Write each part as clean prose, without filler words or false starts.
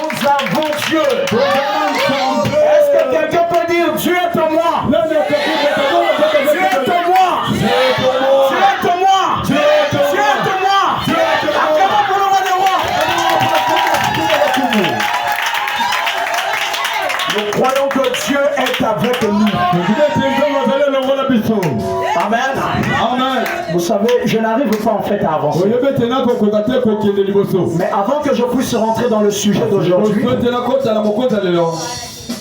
Nous avons Dieu. Est-ce que quelqu'un peut dire Dieu est en moi? Dieu est en moi. Dieu est en moi. Dieu est en moi. Acclamons pour le roi des rois. Nous croyons que Dieu est avec nous. Amen. Amen. Vous savez, je n'arrive pas en fait à avancer. Mais avant que je puisse rentrer dans le sujet d'aujourd'hui,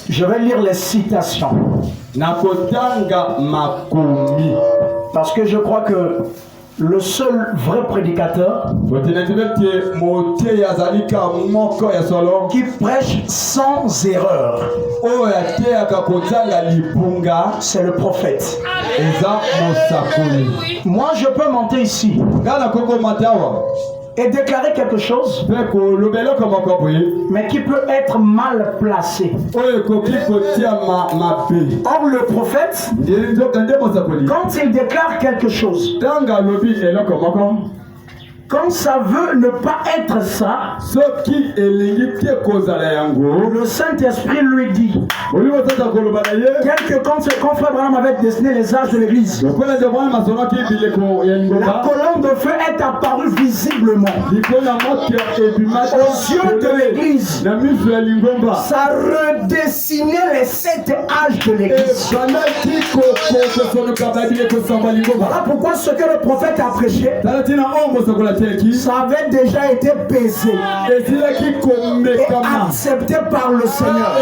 je vais lire les citations. Parce que je crois que le seul vrai prédicateur qui prêche sans erreur, c'est le prophète. Moi, je peux monter ici et déclarer quelque chose, mais qui peut être mal placé. Or, le prophète, quand il déclare quelque chose, quand ça veut ne pas être ça, le Saint-Esprit lui dit. Quand Frère Branham avait dessiné les âges de l'Église, la colonne de feu est apparue visiblement aux yeux de l'Église. Ça redessinait les 7 âges de l'Église. Voilà pourquoi ce que le prophète a prêché, ça avait déjà été baisé et accepté par le Seigneur.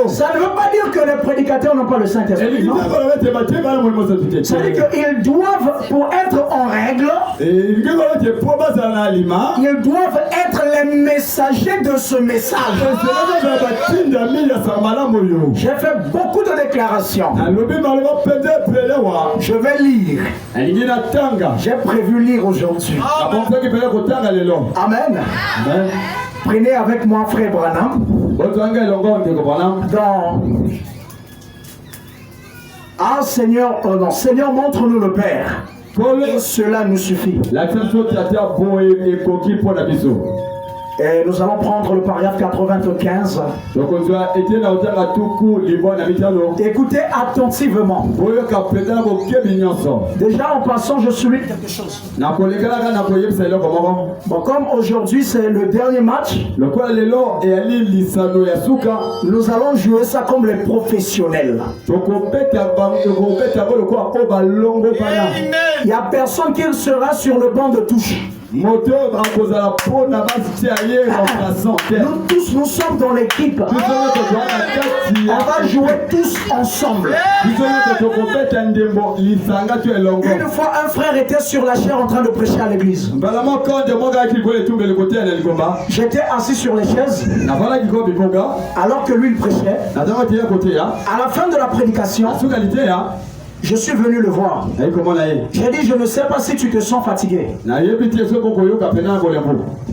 Ça ne veut pas dire que les prédicateurs n'ont pas le Saint-Esprit. C'est-à-dire qu'ils doivent, pour être en règle, ils doivent être les messagers de ce message. J'ai fait beaucoup de déclarations. Je vais lire. J'ai prévu lire aujourd'hui. Amen. Prenez avec moi Frère Branham dans Ah Seigneur, oh non, Seigneur, montre-nous le Père. Et cela nous suffit. Et nous allons prendre le paragraphe 95. Écoutez attentivement. Déjà en passant, je souligne quelque chose. Bon, comme aujourd'hui c'est le dernier match, nous allons jouer ça comme les professionnels. Il n'y a personne qui sera sur le banc de touche. Nous tous, nous sommes dans l'équipe. On va jouer tous ensemble. Une fois, un frère était sur la chaire en train de prêcher à l'église. J'étais assis sur les chaises alors que lui il prêchait. À la fin de la prédication, je suis venu le voir. J'ai dit, je ne sais pas si tu te sens fatigué.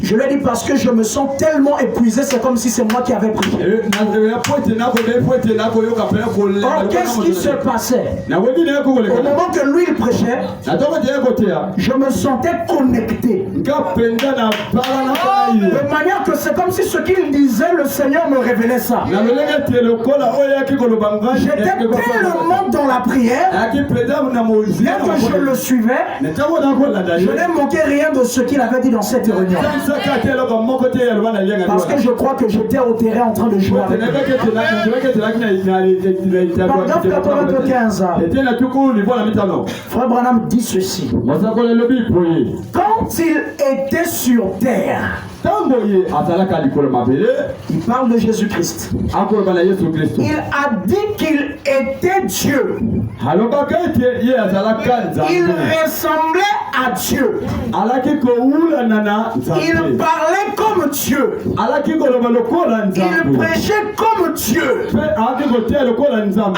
Je lui ai dit parce que je me sens tellement épuisé, c'est comme si c'est moi qui avais prêché. Or, qu'est-ce qui se passait? Au moment que lui il prêchait, je me sentais connecté. De manière que c'est comme si ce qu'il disait, le Seigneur me révélait ça. J'étais tellement dans la prière. Dès que je le suivais, je n'ai manqué rien de ce qu'il avait dit dans cette réunion. Parce que je crois que j'étais au terrain en train de jouer avec lui. Paragraphe 95. Frère Branham dit ceci. Quand il était sur terre, il parle de Jésus-Christ. Il a dit qu'il était Dieu. Il ressemblait à Dieu. Il parlait comme Dieu. Il prêchait comme Dieu.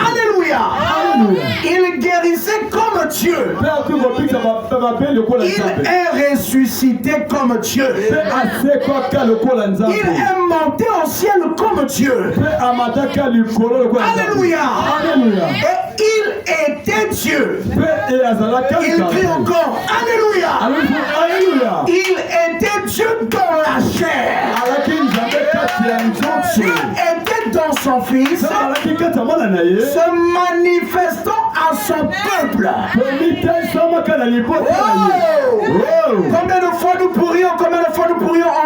Alléluia. Il guérissait comme Dieu. Il est ressuscité comme Dieu. Il est monté au ciel comme Dieu. Alléluia. Et il était Dieu. Il crie encore Alléluia. Il était Dieu dans la chair. était dans son Fils, se manifestant à son peuple. Combien de fois nous pourrions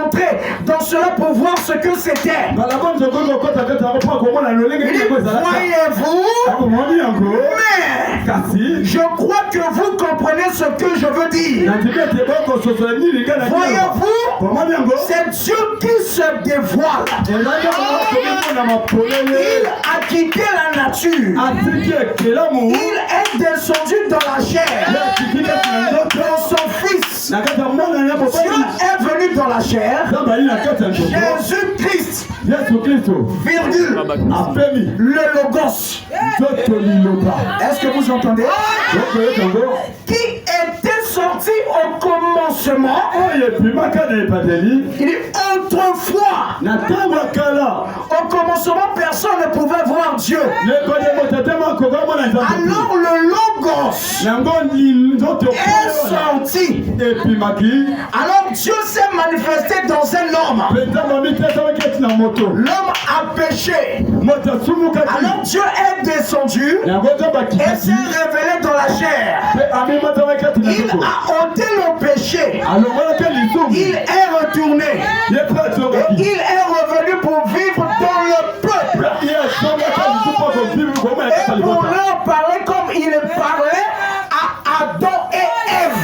entrer dans cela pour voir ce que c'était? Voyez-vous? Mais je crois que vous comprenez ce que je veux dire. Voyez-vous? C'est Dieu qui se dévoile. Il a quitté la nature. Il est descendu dans la chair. Dans son Fils. Dieu est venu dans la chair. Jésus-Christ. Virgule. Le Logos. Est-ce que vous entendez? Qui était sorti au commencement. Il dit autrefois. Au commencement, personne ne pouvait voir Dieu. Alors le Logos est sorti. Alors Dieu s'est manifesté dans un homme. L'homme a péché. Alors Dieu est descendu et s'est révélé dans la chair. Il a ôté le péché. Il est retourné. Et il est revenu pour vivre dans le peuple. Et pour leur parler comme il parlait à Adam et Ève.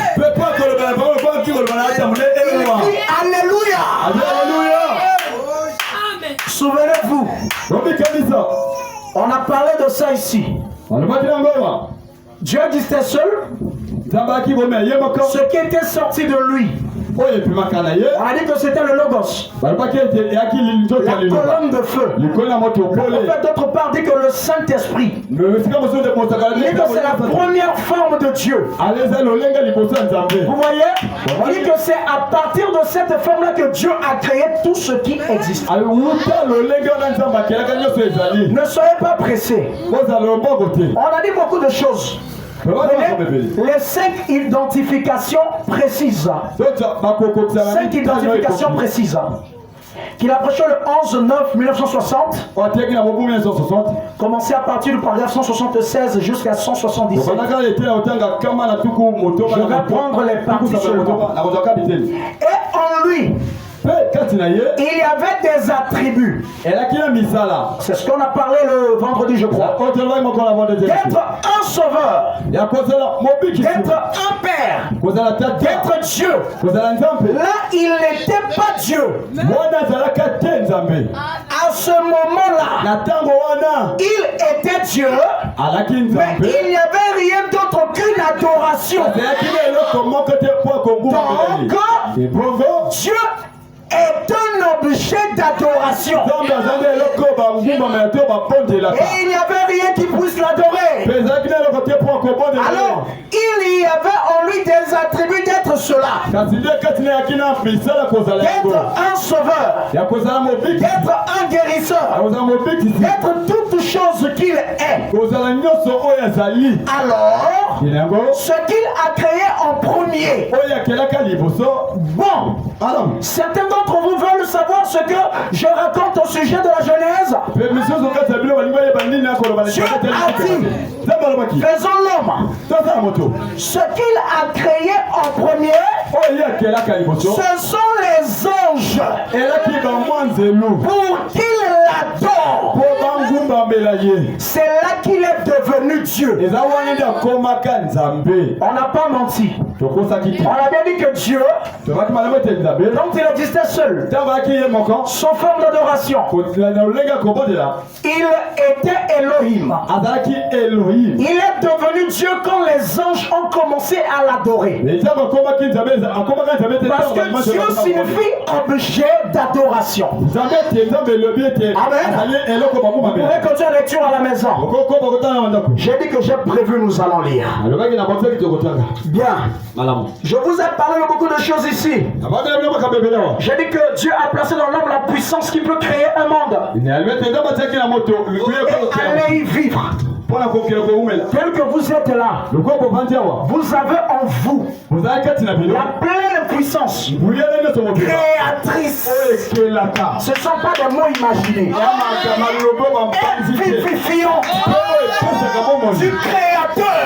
Alléluia. Souvenez-vous. On a parlé de ça ici. Dieu disait seul ce qui était sorti de lui. On a dit que c'était le Logos. La colonne de feu. Le prophète d'autre part dit que le Saint-Esprit. Il dit que c'est la première forme de Dieu. Vous voyez? Il dit que c'est à partir de cette forme-là que Dieu a créé tout ce qui existe. Ne soyez pas pressés. On a dit beaucoup de choses. Les 5 identifications précises. 5 identifications précises. Qu'il a prêché le 11/9/1960. Commencé à partir du paragraphe 176 jusqu'à 177. Je vais prendre les parties seulement. Et en lui, il y avait des attributs. C'est ce qu'on a parlé le vendredi, je crois. D'être un sauveur, d'être un père, d'être Dieu. Là, il n'était pas Dieu. À ce moment-là, il était Dieu, mais il n'y avait rien d'autre qu'une adoration. Donc, Dieu est un objet d'adoration. Et il n'y avait rien qui puisse l'adorer. Alors, il y avait en lui des attributs d'être cela. D'être un sauveur. D'être un guérisseur. D'être toute chose qu'il est. Alors, ce qu'il a créé en premier. Bon, certains d'entre vous veulent savoir ce que je raconte au sujet de la Genèse. Dieu a dit, faisons l'homme. Ce qu'il a créé en premier, ce sont les anges pour qu'il l'adore. C'est là qu'il est devenu Dieu. On n'a pas menti. On a bien dit que Dieu, quand il existait seul, son forme d'adoration, il était Elohim. Il est devenu Dieu quand les anges ont commencé à l'adorer. Parce que Dieu signifie objet d'adoration. Amen. Vous pouvez continuer la lecture à la maison. J'ai dit que j'ai prévu, nous allons lire. Bien. Je vous ai parlé de beaucoup de choses ici. J'ai dit que Dieu a placé dans l'homme la puissance qui peut créer un monde et aller y vivre. Tel que vous êtes là, vous avez en vous la pleine puissance créatrice. Ce ne sont pas des mots imaginés. Vivifiant du Créateur.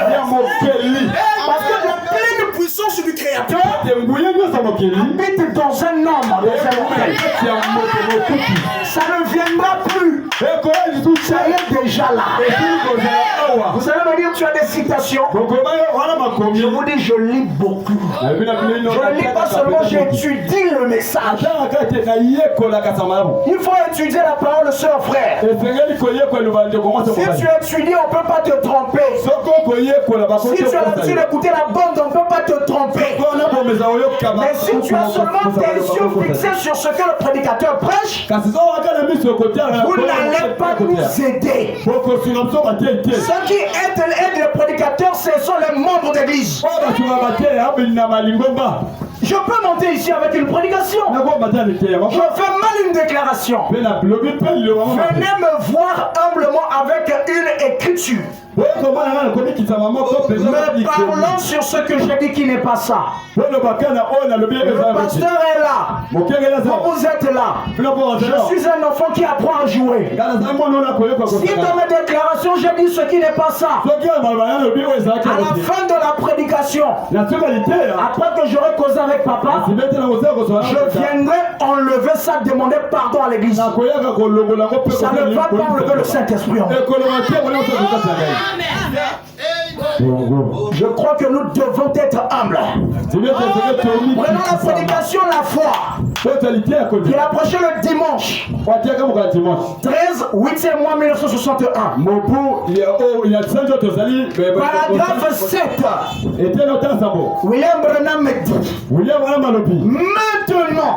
Parce que la pleine puissance du Créateur habite dans un homme, ça ne viendra plus. Ça y est déjà là. Vous allez me dire, tu as des citations. Je vous dis, je lis beaucoup. Je ne lis pas seulement, j'étudie le message. Il faut étudier la parole, sœur, frère. Si tu étudies, on ne peut pas te tromper. Si tu as l'habitude d'écouter la bande, on ne peut pas te tromper. Mais si tu as seulement tes yeux fixés sur ce que le prédicateur prêche, vous n'allez pas nous aider. Ceux qui aident le prédicateur, ce sont les membres d'église. Je peux monter ici avec une prédication. Je fais mal une déclaration. Venez me voir humblement avec une écriture. Mais parlons sur ce que j'ai dit qui n'est pas ça. Le pasteur est là. Vous êtes là. Je suis un enfant qui apprend à jouer. Si dans mes déclarations j'ai dit ce qui n'est pas ça, à la fin de la prédication, après que j'aurai causé avec papa, je viendrai enlever ça, demander pardon à l'église. Ça ne va pas enlever le Saint-Esprit. Je crois que nous devons être humbles. Prenons la prédication la foi. Il a approché le dimanche 13 8e mois 1961. Paragraphe 7. William Branham me dit: maintenant,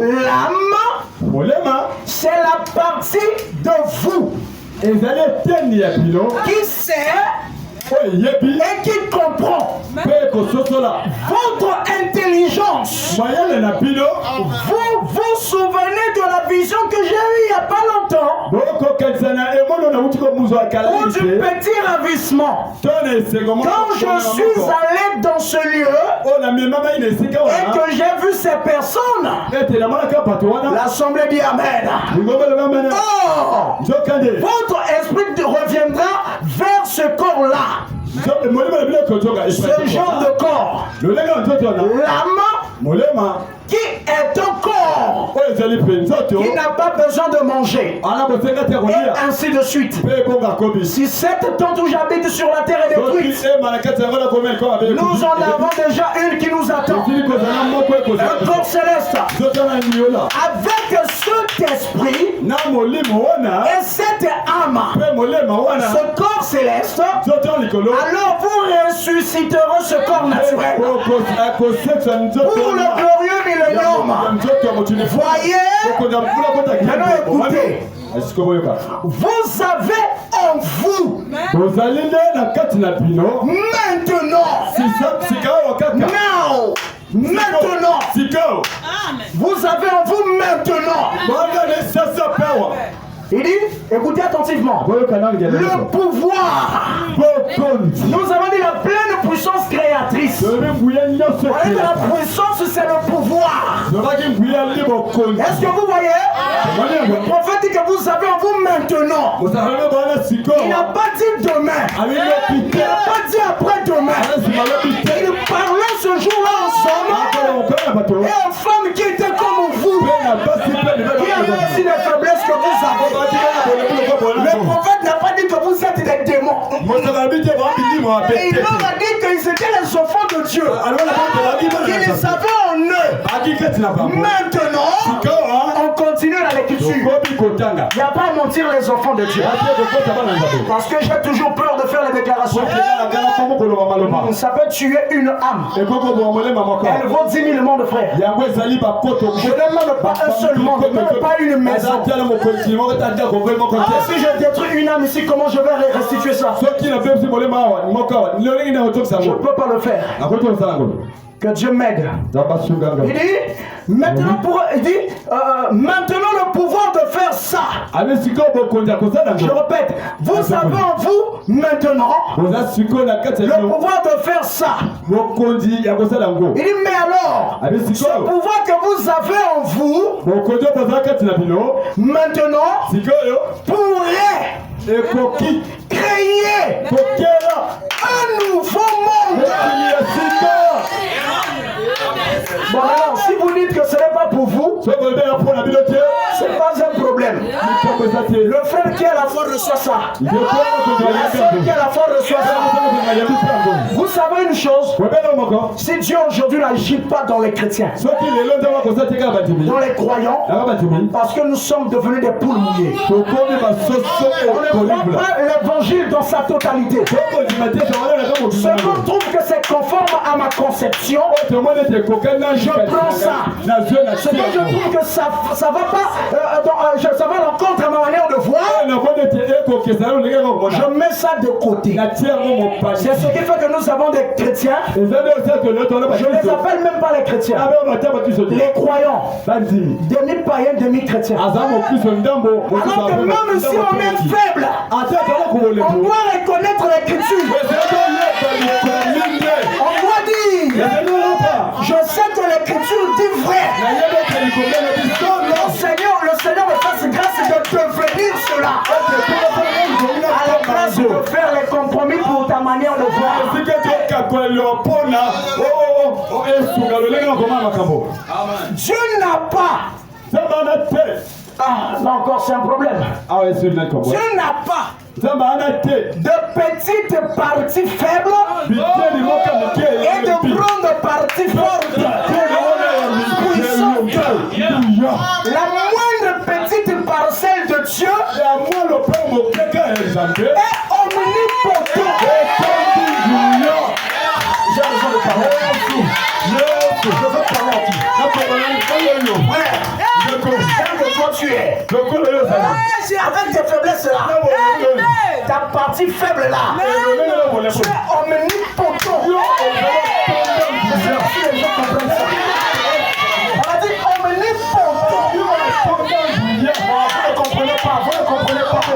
l'âme, c'est la partie de vous qui sait et qui comprend votre intelligence. Vous vous souvenez de la vision que j'ai eue il n'y a pas longtemps, ou du petit ravissement, quand je suis allé dans ce lieu et que j'ai vu ces personnes. L'assemblée dit Amen. Oh, votre esprit reviendra vers ce corps-là. Ce genre de corps, l'âme, qui est un corps qui n'a pas besoin de manger, et ainsi de suite. Si cette tente où j'habite sur la terre est détruite, nous en avons déjà une qui nous attend, un corps céleste avec cet esprit et cette âme, ce corps céleste. Alors vous ressusciterez ce corps naturel pour le glorieux millénium. Voyez, maintenant écoutez, vous avez en vous maintenant, vous avez en vous maintenant. Il dit, écoutez attentivement, le pouvoir. Nous avons dit la pleine puissance créatrice. La puissance, c'est le pouvoir. Est-ce que vous voyez? Le prophète dit que vous avez en vous maintenant. Il n'a pas dit demain. Il n'a pas dit après-demain. Il parlait ce jour-là ensemble. Et aux femmes qui étaient comme vous, qui avaient aussi des faiblesses que vous avez. Le prophète n'a pas dit que vous êtes des démons. Il leur a dit qu'ils étaient les enfants de Dieu. Qu'ils les avaient en eux. Maintenant, on continue la lecture. Il n'y a pas à mentir les enfants de Dieu. Parce que j'ai toujours peur de faire les déclarations. Ça peut tuer une âme. Elle vaut 10 000 mondes, frère. Je ne demande pas un seul monde, même pas une maison. Si je détruis une âme ici, comment je vais restituer ça? Je ne peux pas le faire. Que Dieu m'aide. Il dit, maintenant le pouvoir de faire ça. Je répète, vous avez en vous maintenant le pouvoir de faire ça. Il dit, mais alors, ce pouvoir que vous avez en vous maintenant pourrait créer un nouveau monde. Bon, alors, si vous dites que ce n'est pas pour vous, c'est pas un problème. Le frère qui a la foi reçoit ça. La soeur qui a la foi reçoit ça. Vous savez une chose, si Dieu aujourd'hui n'agit pas dans les chrétiens, dans les croyants, parce que nous sommes devenus des poules mouillées, on ne prend pas l'évangile dans sa totalité. Ce qu'on trouve que c'est conforme à ma conception, je prends ça. Ce que je trouve que ça va pas, ça va à l'encontre à ma manière de voir, je mets ça de côté. C'est ce qui fait que nous avons des chrétiens. Je ne les appelle même pas les chrétiens. Les croyants. Demi-païens, demi-chrétiens. Alors que même si on est faible, on doit reconnaître l'écriture. On doit dire, je sais que l'écriture dit vrai. Le Seigneur me fasse grâce de devenir cela. À la place de faire les compromis pour ta manière de voir. Dieu n'a pas. Là encore, c'est un problème. Dieu n'a pas de petites parties faibles et de grandes parties fortes. La moindre petite parcelle de Dieu est omnipotent. J'ai besoin de parler. Je veux parler à qui? De toi tu es. Avec tes faiblesses là, ta partie faible là, tu es omnipotent. Je sais pas si les gens comprennent ça. On a dit omnipotent. Vous ne comprenez pas, vous ne comprenez pas. Vous ne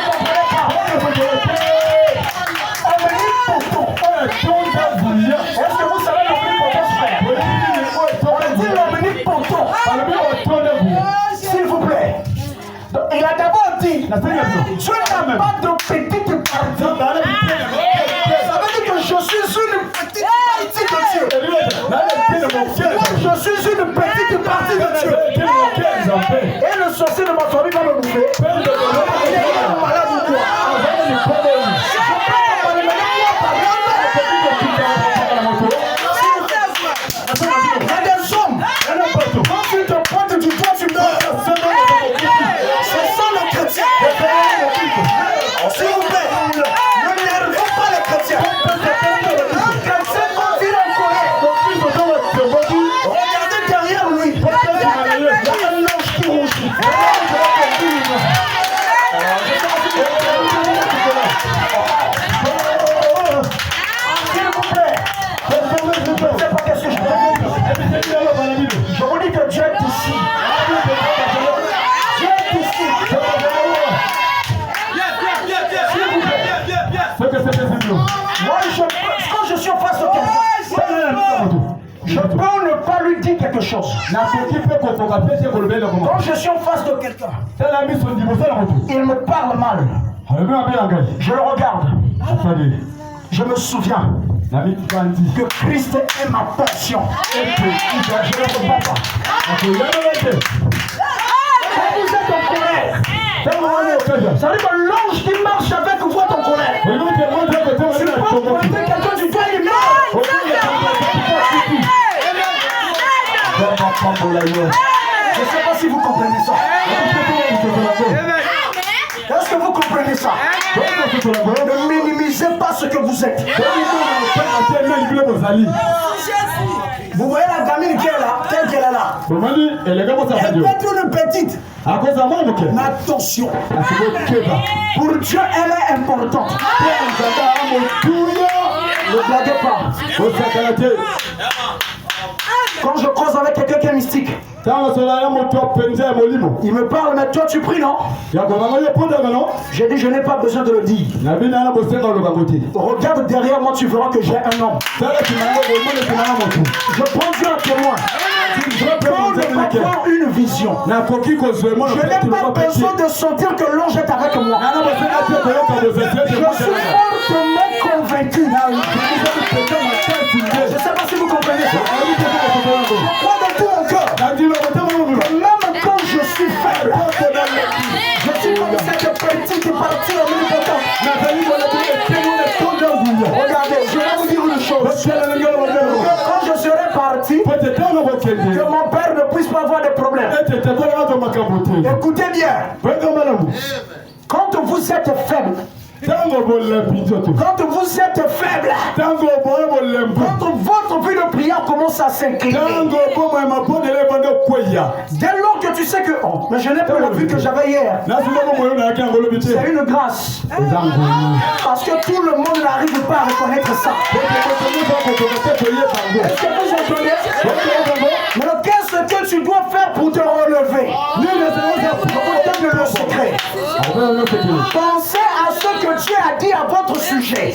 comprenez pas. Omnipotent. Est-ce que vous savez l'omnipotence, frère? On a dit l'omnipotent. S'il vous plaît. Il a d'abord dit, Dieu n'a pas de petite partie. Ça veut dire que je suis une petite partie de Dieu. Moi, je suis une petite partie de Dieu. Et le sorcier de ma famille va me bouffer. Il est malade ou quoi? Il y a des hommes. Quand tu te pointes du doigt, tu meurs. Ce sont les chrétiens. S'il vous plaît, ne nervez pas les chrétiens. Un chrétien, quand il est en colère, regardez derrière lui. Il y a un ange qui rougit. S'il vous plaît, je ne sais pas qu'est-ce que je peux dire. Je vous dis que Dieu est ici. Dieu est ici. Moi, quand je suis en face de quelqu'un, je peux ne pas lui dire quelque chose. Quand je suis en face de quelqu'un, il me parle mal. Je le regarde. Je me souviens que Christ est ma portion. Je ne le comprends pas. Quand vous êtes en colère, ça veut dire que l'ange qui marche avec vous est en colère. Tu peux pointer quelqu'un du doigt, il meurt. Je ne sais pas si vous comprenez ça. Est-ce que vous comprenez ça? Ne minimisez pas ce que vous êtes. Vous voyez la gamine qui est là, telle qu'elle est là. Elle peut être une petite. Mais attention. Pour Dieu, elle est importante. Ne blaguez pas. Quand je cause avec quelqu'un qui est mystique, il me parle, mais toi tu pries, non? J'ai dit, je n'ai pas besoin de le dire. Regarde derrière moi, tu verras que j'ai un homme. Je prends Dieu à témoin. Je ne peux pas voir une vision. Je n'ai pas besoin de sentir que l'ange est avec moi. Je suis fortement convaincu. Je ne sais pas si vous comprenez ça. Je crois de tout mon cœur. Même quand je suis faible, je suis comme cette petite partie omnipotente. Regardez, je vais vous dire une chose. Quand je serai parti, que mon père ne puisse pas avoir de problème. Écoutez bien. Quand vous êtes faible, quand vous êtes faible, quand votre vie de prière commence à s'incliner, dès lors que tu sais que mais je n'ai pas la vue que j'avais hier, c'est une grâce. Parce que tout le monde n'arrive pas à reconnaître ça. Est-ce que vous entendez? Mais qu'est-ce que tu dois faire pour te relever? Je vous donne le secret. Pensez à ce que Dieu a dit à votre sujet.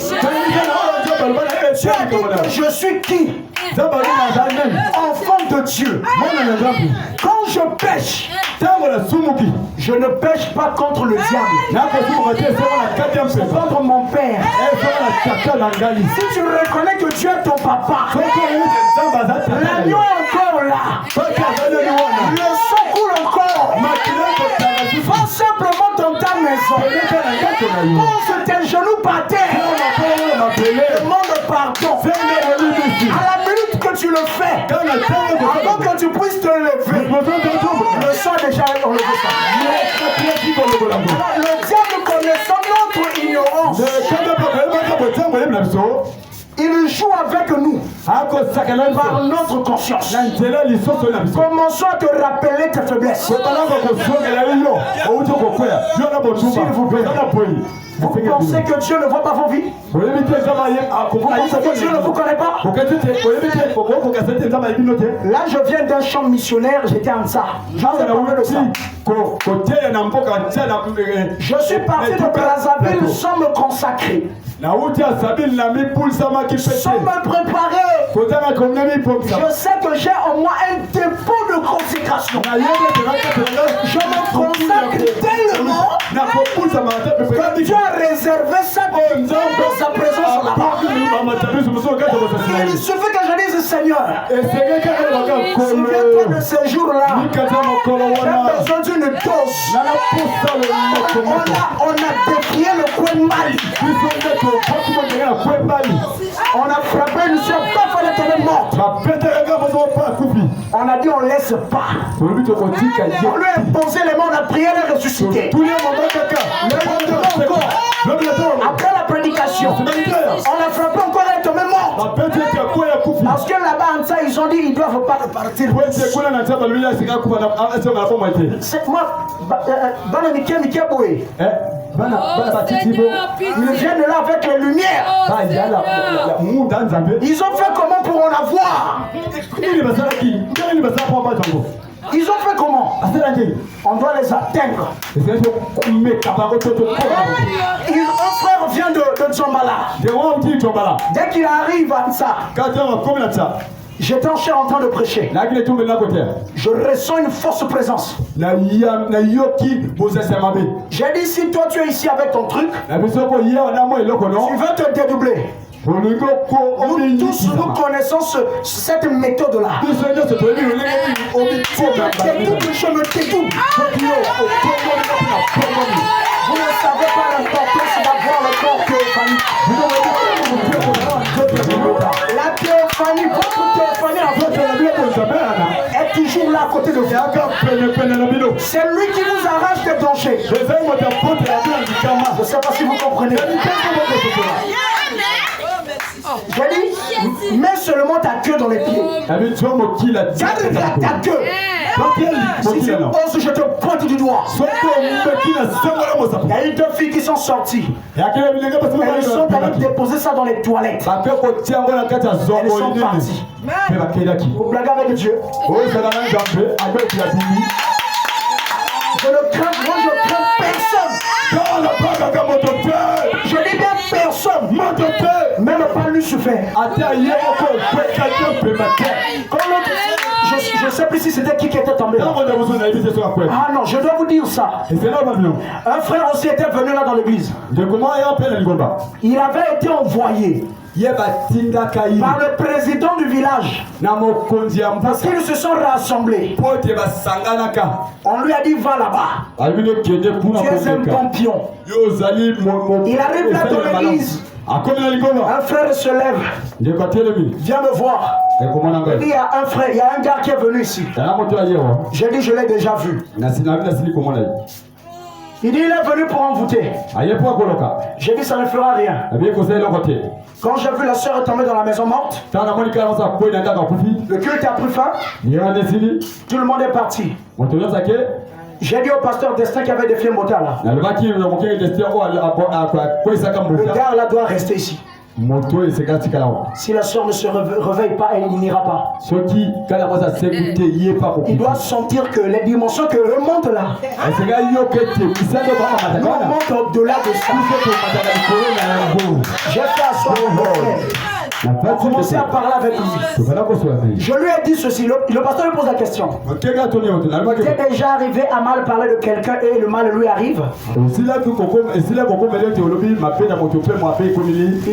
Dieu a dit que je suis qui? Enfant de Dieu. Quand je pêche, je ne pêche pas contre le diable. C'est contre mon père. Si tu reconnais que Dieu est ton papa, l'agneau est encore là. Le sang coule encore. Va simplement dans ta maison. Pose tes genoux par terre. Demande pardon. À la minute que tu le fais, avant que tu puisses te lever, le sang est déjà enlevé. Le diable connaissant notre ignorance, il joue avec nous par notre conscience. Commençons à te rappeler tes faiblesses. S'il vous plaît. Vous pensez que Dieu ne voit pas vos vies? Vous pensez que Dieu ne vous connaît pas? Là, je viens d'un champ missionnaire, j'étais en ça. Je suis parti de Brazzaville sans me consacrer. Sans me préparer. Je sais que j'ai au moins un dépôt de consécration. Je me consacre tellement que Dieu a réservé ça dans sa présence là-bas. Il suffit que je dise Seigneur, souviens-toi de ces jours-là. J'ai besoin d'une dose. On a défié le coin de Mali. On a frappé une soeur, pas fallait tomber morte. On a dit on laisse pas. On lui a imposé les mains, on a prié, elle est ressuscitée. Après la prédication, on a frappé encore, elle est tombée morte. Parce que là-bas en ça, ils ont dit ils doivent pas repartir. C'est moi, ils viennent là avec les lumières. Ils ont fait comment pour en avoir? Ils ont fait comment? On doit les atteindre. Un frère vient de Djambala. Dès qu'il arrive à ça, j'étais en chair en train de prêcher. Je ressens une force présence. J'ai dit, si toi tu es ici avec ton truc, tu veux te dédoubler. Nous tous, nous connaissons cette méthode-là. Je me dédouble. Vous ne savez pas l'importance d'avoir le corps théophanique. La théophanie, votre théophanie est toujours là à côté de vous. C'est lui qui vous arrache des dangers. Je ne sais pas si vous comprenez. J'ai dit, mets seulement ta queue dans les pieds. Garde ta queue. Si tu oses, je te pointe du doigt. Il y a eu 2 filles qui sont sorties. Elles sont allées déposer ça dans les toilettes. Elles sont parties. Vous blaguez avec Dieu. Je ne crains, moi je crains personne. Je dis bien personne. Même pas Lucifer. Je ne sais plus si c'était qui était tombé là. Ah non, je dois vous dire ça. Un frère aussi était venu là dans l'église. Il avait été envoyé par le président du village. Parce qu'ils se sont rassemblés. On lui a dit va là-bas. Tu es un bon pion. Il arrive là dans l'église. Un frère se lève. Viens me voir. Il dit, il y a un frère, il y a un gars qui est venu ici. J'ai dit, je l'ai déjà vu. Il dit, il est venu pour envoûter. J'ai dit, ça ne fera rien. Quand j'ai vu la soeur tomber dans la maison morte, le culte a pris fin. Tout le monde est parti. J'ai dit au pasteur Destin qui avait des films moteurs là. Le gars là doit rester ici. Si la soeur ne se réveille pas, elle n'ira pas. Il doit sentir que les dimensions que remontent là remontent au-delà de ça. J'ai fait asseoir mon frère. On a commencé à parler avec lui. Je lui ai dit ceci. Le pasteur lui pose la question. T'es déjà arrivé à mal parler de quelqu'un et le mal lui arrive? Il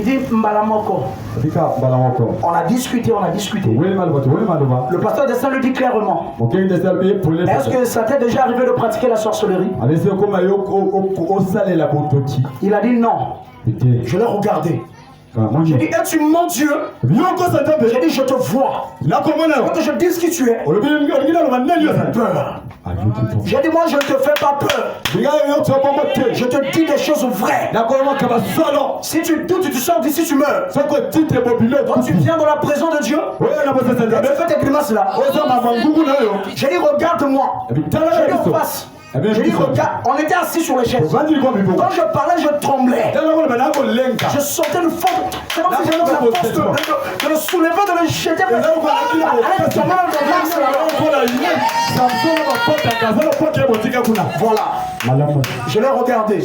dit Mbalamoko. On a discuté. Le pasteur Destin lui dit clairement. Est-ce que ça t'est déjà arrivé de pratiquer la sorcellerie? Il a dit non. Je l'ai regardé. J'ai dit, es-tu mon Dieu? J'ai dit, je te vois. Quand je dis qui tu es, peur. J'ai dit, moi je ne te fais pas peur. Je te dis des choses vraies. Si tu doutes, tu sors d'ici, tu meurs. Quand tu viens dans la présence de Dieu, tu fais tes grimaces là. J'ai dit, regarde-moi. J'ai dit, en face. J'ai dit, regarde, on était assis sur les chaises. Quand je parlais, je tremblais. Je sentais une force. C'est comme si j'avais la force de le soulever, de le jeter. Voilà. Je l'ai regardé.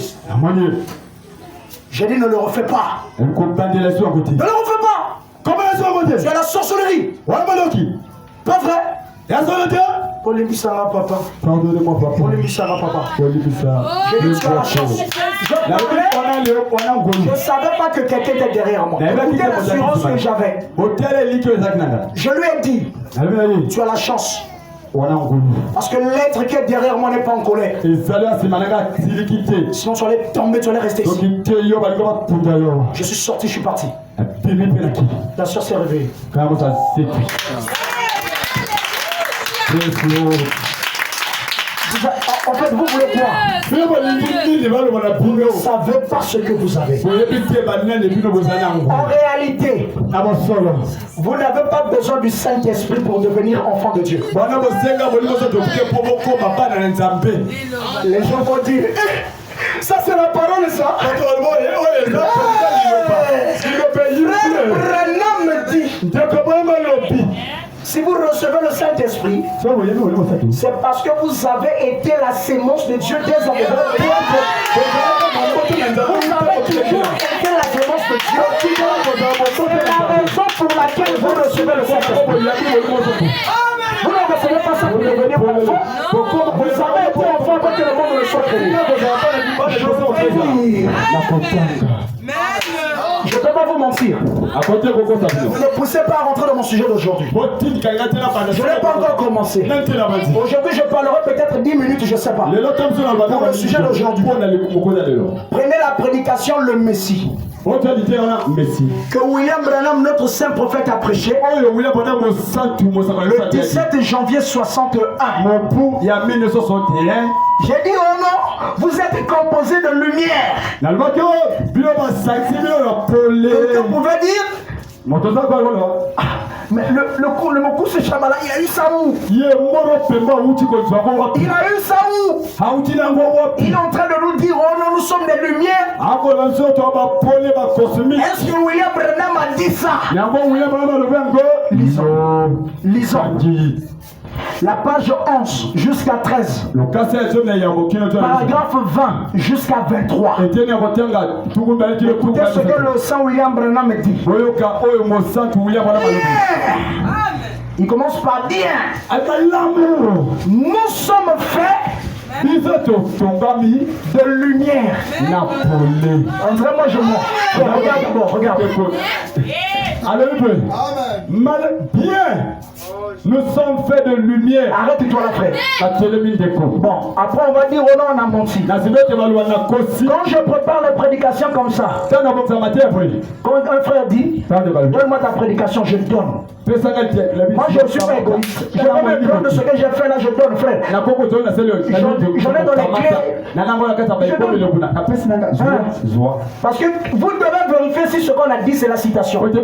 J'ai dit, ne le refais pas. Ne le refais pas. C'est la sorcellerie. Pas vrai? Papa. Pardonnez-moi, papa. Papa. J'ai dit, tu as la chance. Je ne savais pas que quelqu'un était derrière moi. Écoutez l'assurance que j'avais. Je lui ai dit, tu as la chance. Parce que l'être qui est derrière moi n'est pas en colère. Sinon tu allais tomber, tu allais rester ici. Je suis sorti, je suis parti. La soeur s'est réveillée. En fait, vous voulez quoi? Vous savez pas ce que vous avez. En réalité, vous n'avez pas besoin du Saint-Esprit pour devenir enfant de Dieu. Les gens vont dire, ça c'est la parole, ça. Branham me dit, si vous recevez le Saint-Esprit, c'est parce que vous avez été la sémence de Dieu dès à présent. Vous avez toujours été la sémence de Dieu. C'est la raison pour laquelle vous recevez le Saint-Esprit. Vous ne recevez pas ça pour devenir enfant. Vous avez été enfant avant que le monde ne soit créé. Je ne peux pas vous mentir. Ne me poussez pas à rentrer dans mon sujet d'aujourd'hui. Je n'ai pas encore commencé. Aujourd'hui, je parlerai peut-être 10 minutes, je ne sais pas. Pour le sujet d'aujourd'hui. Prenez la prédication, le Messie. Que William Branham, notre saint prophète, a prêché le 17 janvier 61. J'ai dit oh non, vous êtes composé de lumière. Quelqu'un pouvait dire Mais le Mokusse Shabala, il a eu ça où? Il a eu ça où? Il est en train de nous dire, oh non, nous sommes des lumières. Est-ce que William Branham a dit ça? Lisons. La page 11 jusqu'à 13. Paragraphe 20 jusqu'à 23. Écoutez ce que le Saint William Branham dit. Il commence par dire, nous sommes faits de lumière. André, moi je mens. Regarde d'abord, regarde. Amen. Bien. Nous sommes faits de lumière. Arrête-toi là, frère. Bon, après on va dire oh non, on a menti. Quand je prépare les prédications comme ça, quand un frère dit donne-moi ta prédication, je te donne. Moi je suis pas égoïste. Je vais me prendre de ce que j'ai fait là, je donne, frère. J'en ai dans les clés. Parce que vous devez vérifier si ce qu'on a dit c'est la citation. Il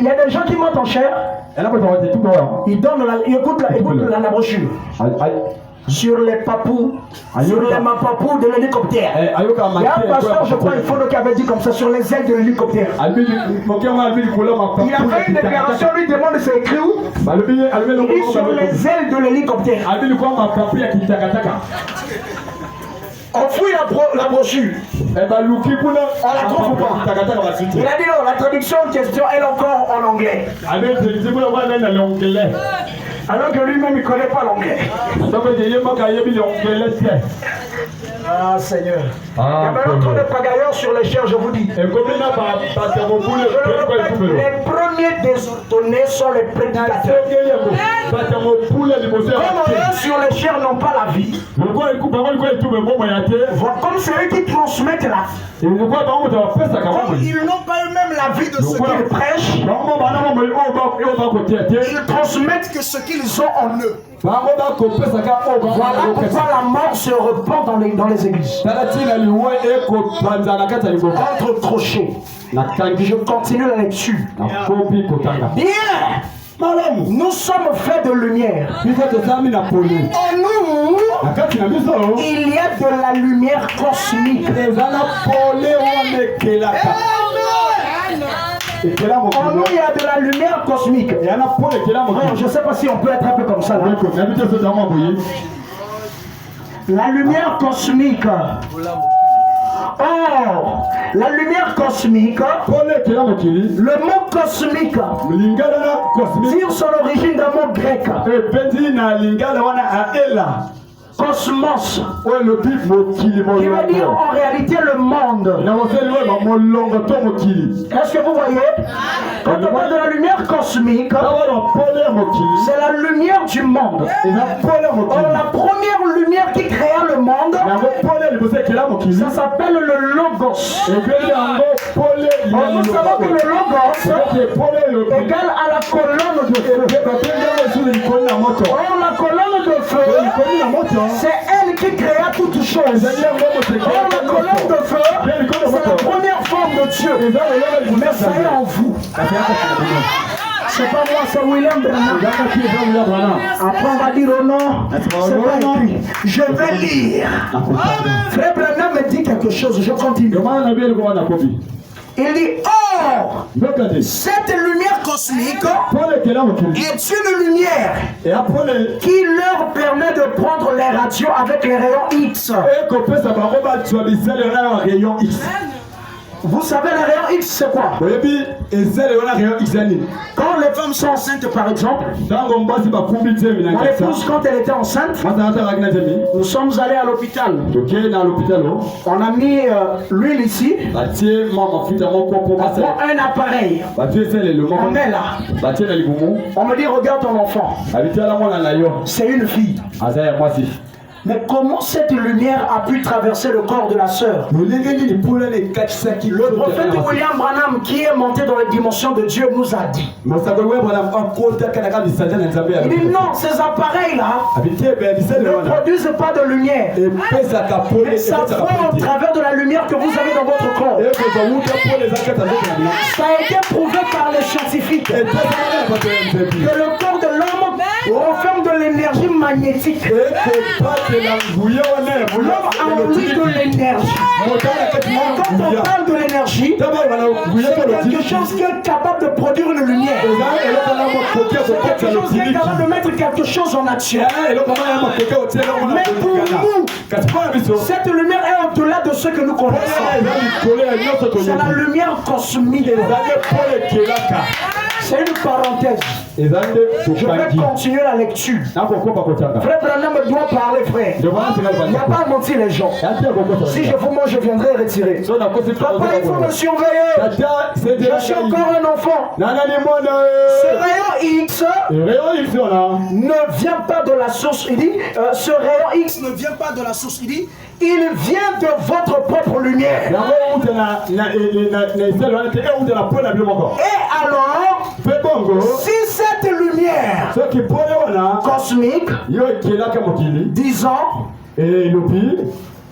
y a des gens qui montent en chair. Ils donnent la brochure. Sur les papous, sur les papous de l'hélicoptère. Il y a un pasteur, je crois, il faut qui avait dit comme ça, sur les ailes de l'hélicoptère. Il a fait une déclaration, lui demande c'est écrit où? Il dit sur les ailes de l'hélicoptère. On fouille la brochure. On la trouve ou pas? Il a dit non, la traduction en question est encore en anglais. Alors que lui-même il ne connaît pas l'anglais. Ah Seigneur. Il y avait trop de pagailleurs sur les chairs, je vous dis. Les premiers désordonnés sont les prédicateurs. Comme eux sur les chairs n'ont pas la vie. Comme c'est eux qui transmettent la vie. Comme ils n'ont pas eux-mêmes la vie de ce qu'ils prêchent. Ils transmettent que ce qu'ils ont en eux. Voilà pourquoi la mort se répand dans les églises. Entre crochets. Je continue la lecture. Bien. Nous sommes faits de lumière. En nous, il y a de la lumière cosmique. En nous, il y a de la lumière cosmique. Je ne sais pas si on peut être un peu comme ça. Là. La lumière cosmique. Or, la lumière cosmique, le mot cosmique tire son origine d'un mot grec. Cosmos, qui veut dire en réalité le monde. Est-ce que vous voyez? Quand on parle de la lumière cosmique, c'est la lumière du monde. Or, la première lumière qui créa le monde, ça s'appelle le Logos. Or, nous savons que le Logos égale à la colonne de feu. Or, la colonne de feu, c'est elle qui créa toutes choses. Or, la colonne de feu, c'est la première forme de Dieu. Mais ça est en vous. C'est pas moi, c'est William Branham. Après on va dire oh non, c'est pas écrit. Je vais lire. Frère Branham me dit quelque chose, je continue. Il dit, or, cette lumière cosmique est une lumière qui leur permet de prendre les radios avec les rayons X. Vous savez, les rayons X, c'est quoi? Quand les femmes sont enceintes, par exemple, mon épouse, quand elle était enceinte, nous sommes allés à l'hôpital. On a mis l'huile ici. On prend un appareil. On met là. On me dit, regarde ton enfant. C'est une fille. Mais comment cette lumière a pu traverser le corps de la sœur? Le prophète William Branham, qui est monté dans les dimensions de Dieu, nous a dit. Il dit non, ces appareils-là ne produisent pas de lumière. Mais ça voit au travers de la lumière que vous avez dans votre corps. Ça a été prouvé par les scientifiques que le corps de l'homme renferme de l'énergie magnétique. L'homme a envie de l'énergie. Quand on parle de l'énergie, c'est quelque chose qui est capable de produire une lumière. C'est quelque chose qui est capable de mettre quelque chose en action. Mais pour nous, cette lumière est au-delà de ce que nous connaissons. C'est la lumière cosmique. C'est une parenthèse. Je vais continuer la lecture. Frère Branham doit parler, frère. Il n'y a pas à mentir les gens. Si je vous mange, je viendrai retirer. Papa, il faut me surveiller. Je suis encore un enfant. Ce rayon X ne vient pas de la source. Il dit, ce rayon X ne vient pas de la source. Il dit, il vient de votre propre lumière. Et alors, si cette lumière cosmique, disons,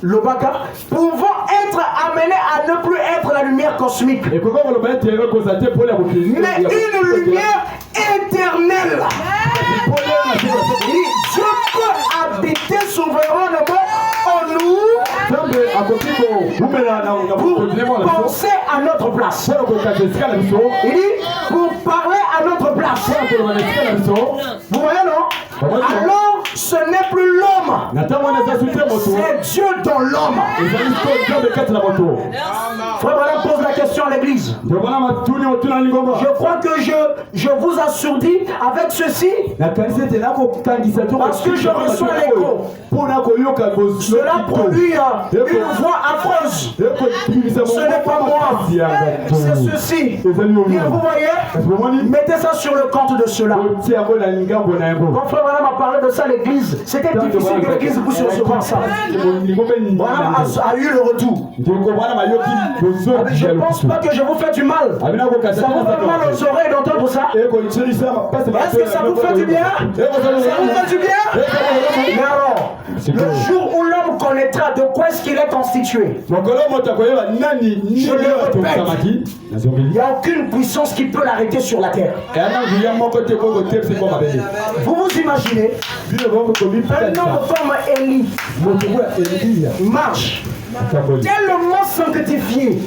le baka, pouvant être amené à ne plus être la lumière cosmique, mais une lumière éternelle. Dieu peut habiter souverainement en nous pour penser à notre place. Il dit pour parler à notre place. Vous voyez, non? Alors ce n'est plus l'homme, c'est Dieu dans l'homme. Frère Branham pose la question à l'église. Je crois que je vous assourdis avec ceci parce que je reçois l'écho. Cela produit une voix affreuse. Ce n'est pas moi, c'est ceci. Et vous voyez, mettez ça sur le compte de cela. Quand Frère Branham a parlé de ça à l'église, c'était difficile que l'église puisse recevoir ça. Branham a eu le retour. Je ne pense pas que je vous fais du mal. Ça vous fait mal aux oreilles d'entendre ça? Est-ce que ça vous fait du bien? Ça vous fait du bien? Mais alors, le jour où l'homme connaîtra de quoi est-ce qu'il est constitué, je le répète, il n'y a aucune puissance qui peut l'arrêter sur la terre. Vous vous imaginez un homme comme Élie marche tellement sanctifié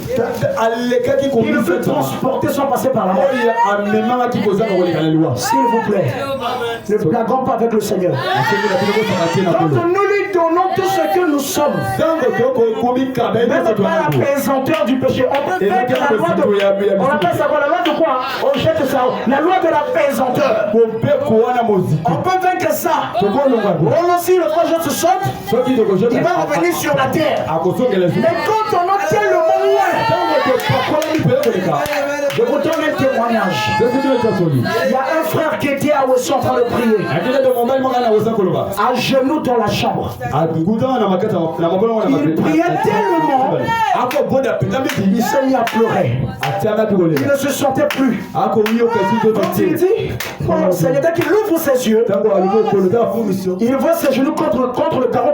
qu'il ne peut transporter sans passer par la mort. S'il vous plaît, ne blaguons pas avec le Seigneur. Quand nous lui donnons tout ce que nous sommes, même pas la pesanteur du péché, on peut faire la loi de... On appelle ça quoi? La loi de quoi? On jette ça. La loi de la pesanteur. On peut vaincre ça. On aussi le projet se saute, il va revenir sur la terre. Mais quand on a tellement loin, je vous donne un témoignage. Il y a un frère qui était à Wesson en train de prier, à genoux dans la chambre. Il priait tellement, il s'est mis à pleurer. Il ne se sentait plus. Quand il dit, Seigneur, dès qu'il ouvre ses yeux, il voit ses genoux contre le carreau.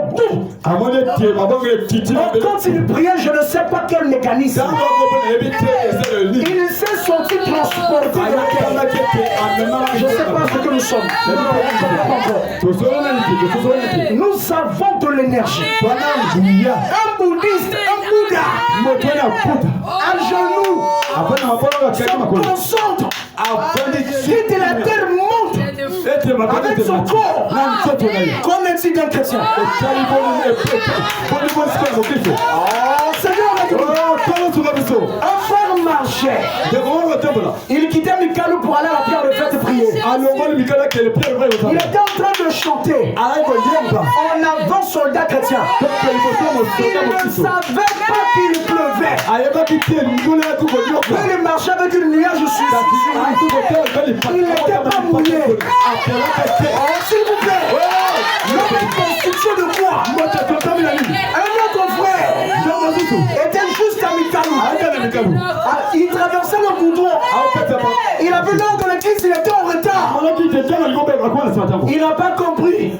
Quand il priait, je ne sais pas quel mécanisme, il s'est senti transporté de la terre. Je ne sais pas ce que nous sommes. Nous avons de l'énergie. Un bouddhiste, un Bouddha, à genoux, se concentre. Si la terre monte avec son corps, qu'en est-il d'un chrétien? Seigneur, un frère marchait. Il quittait Mikalo pour aller à la pierre de fête prier. Il était en train de chanter en avant soldat chrétien. Il ne savait pas qu'il pleuvait. Il marchait avec une nuage sur lui. Il n'était pas mouillé. S'il vous plaît, l'homme est constitué de quoi? Il traversait le goudron. Il a vu l'heure de l'église, il était en retard. Il n'a pas compris.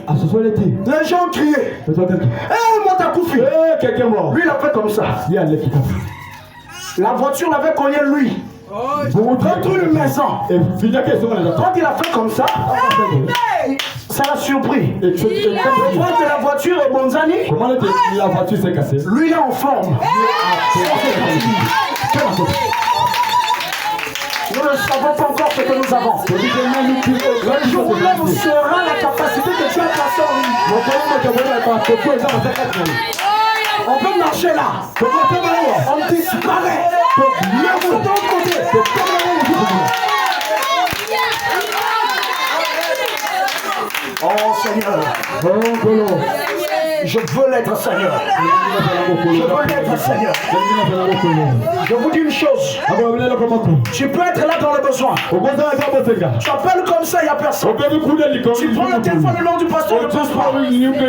Les gens criaient. Eh, moi t'as couffé. Lui il a fait comme ça. La voiture l'avait cogné lui. Contre une maison. Quand il a fait comme ça, ça l'a surpris. Le poids de la voiture est Bonzani. La voiture s'est cassée. Lui il est en forme. Nous ne savons pas encore ce que nous avons. Le jour où l'homme sera la capacité que tu as placée en lui. On peut marcher là. On disparaît. Mais vous de l'autre côté. Oh Seigneur. Je veux l'être Seigneur. Je veux l'être Seigneur. Je vous dis une chose. Tu peux être là dans le besoin. Tu appelles comme ça, il n'y a personne. Tu prends le téléphone, le nom du pasteur ne passe pas.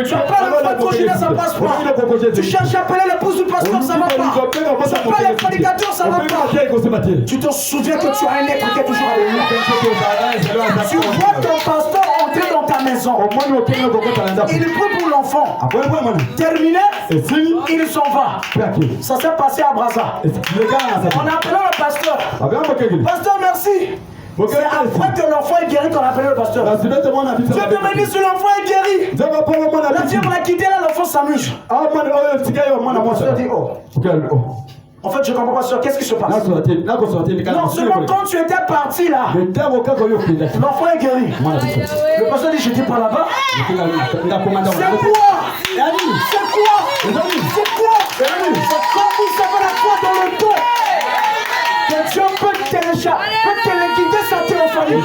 Tu appelles le frère Cochina, ça ne passe pas. Tu cherches à appeler l'épouse du pasteur, ça ne va pas. Tu appelles les prédicateurs, ça ne va pas. Tu te souviens que tu as un être qui est toujours avec lui. Tu vois ton pasteur entrer dans ta maison. Il prie pour l'enfant. Terminé, il s'en va. Ça s'est passé à Brazza. On a appelé le pasteur. Pasteur, merci. C'est après que l'enfant est guéri qu'on a appelé le pasteur. Dieu te bénisse si l'enfant est guéri. La Dieu l'a quitté là, l'enfant s'amuse. Le pasteur dit oh. En fait, je ne comprends pas sur qu'est-ce qui se passe. Non, seulement quand tu étais parti là, l'enfant est guéri. Le pasteur dit, je n'étais pas là-bas. C'est quoi? C'est quoi? C'est quoi? C'est quand vous savez la foi dans le dos. Que Dieu peut te guider sa théophanie.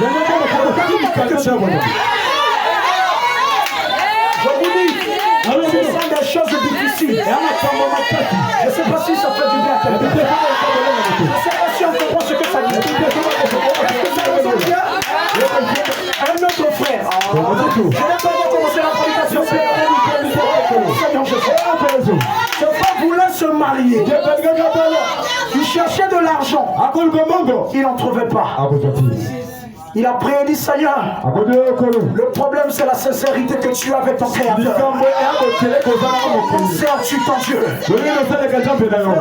Je vous dis, ce sont des choses difficiles. Je ne sais pas si ça fait du bien à quelqu'un. Je ne sais pas si on comprend ce que ça dit. Est-ce que ça vous bien? Un autre frère. Je n'ai pas encore commencé la prédication. Ce frère voulait se marier. Il cherchait de l'argent. Il n'en trouvait pas. Il a prié et dit Seigneur, le problème c'est la sincérité que tu as avec ton créateur. Sers-tu ton Dieu?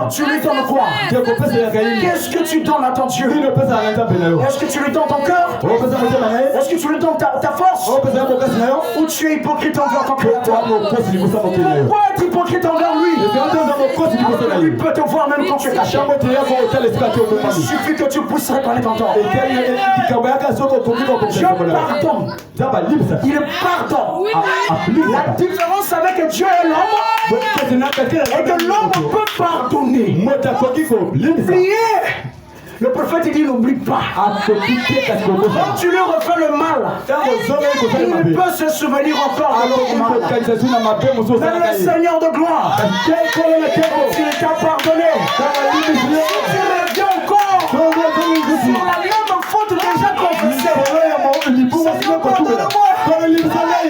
Tu lui donnes quoi? Qu'est-ce que tu donnes à ton Dieu? Est-ce que tu lui donnes ton cœur? Est-ce que tu lui donnes ta force? Ou tu es hypocrite envers ton créateur? Pourquoi être hypocrite envers lui? Lui peut te voir même quand tu es caché. Il suffit que tu puisses reconnaître ton temps. Dieu pardonne. Il pardonne. La différence avec Dieu et l'homme, est que l'homme peut pardonner. Oublier. Le prophète dit n'oublie pas. Quand tu lui refais le mal, il peut se souvenir encore de l'autre mal. Mais le Seigneur de gloire, s'il t'a pardonné, si tu reviens encore sur la même faute déjà confessée,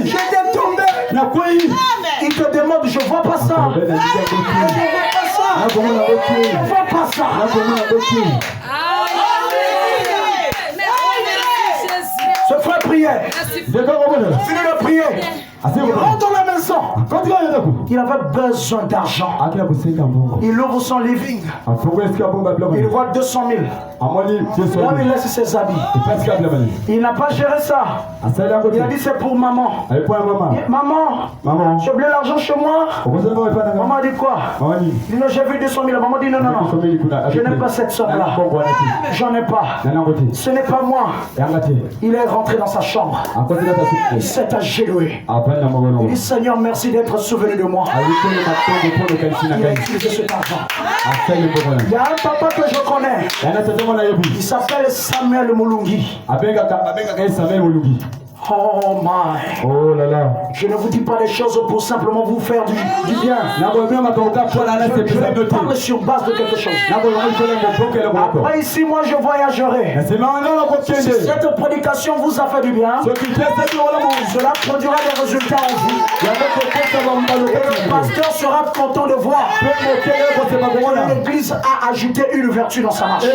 j'étais tombé. Il te demande, je vois pas ça. Je vois pas ça. Ce frère priait. Fini de prier. Il rentre dans la maison. Il avait besoin d'argent. Il ouvre son living. Il voit 200 000. Là, il laisse ses habits. Il n'a pas géré ça. Il a dit c'est pour maman. Maman, j'ai oublié l'argent chez moi. Maman a dit quoi? Il dit non, j'ai vu 200 000. Maman dit non. Je n'ai pas cette somme-là. J'en ai pas. Ce n'est pas moi. Il est rentré dans sa chambre. Il s'est agenouillé. Il dit Seigneur, merci d'être souvenu de moi. Il a utilisé cet argent. Il y a un papa que je connais. Il s'appelle Samuel Mulungi. Oh my. Oh là là. Je ne vous dis pas les choses pour simplement vous faire du bien. Je parle sur base de quelque chose. Après ici, moi je voyagerai. Si cette prédication vous a fait du bien, cela produira des résultats en vous. Le pasteur sera content de voir que l'église a ajouté une vertu dans sa marche.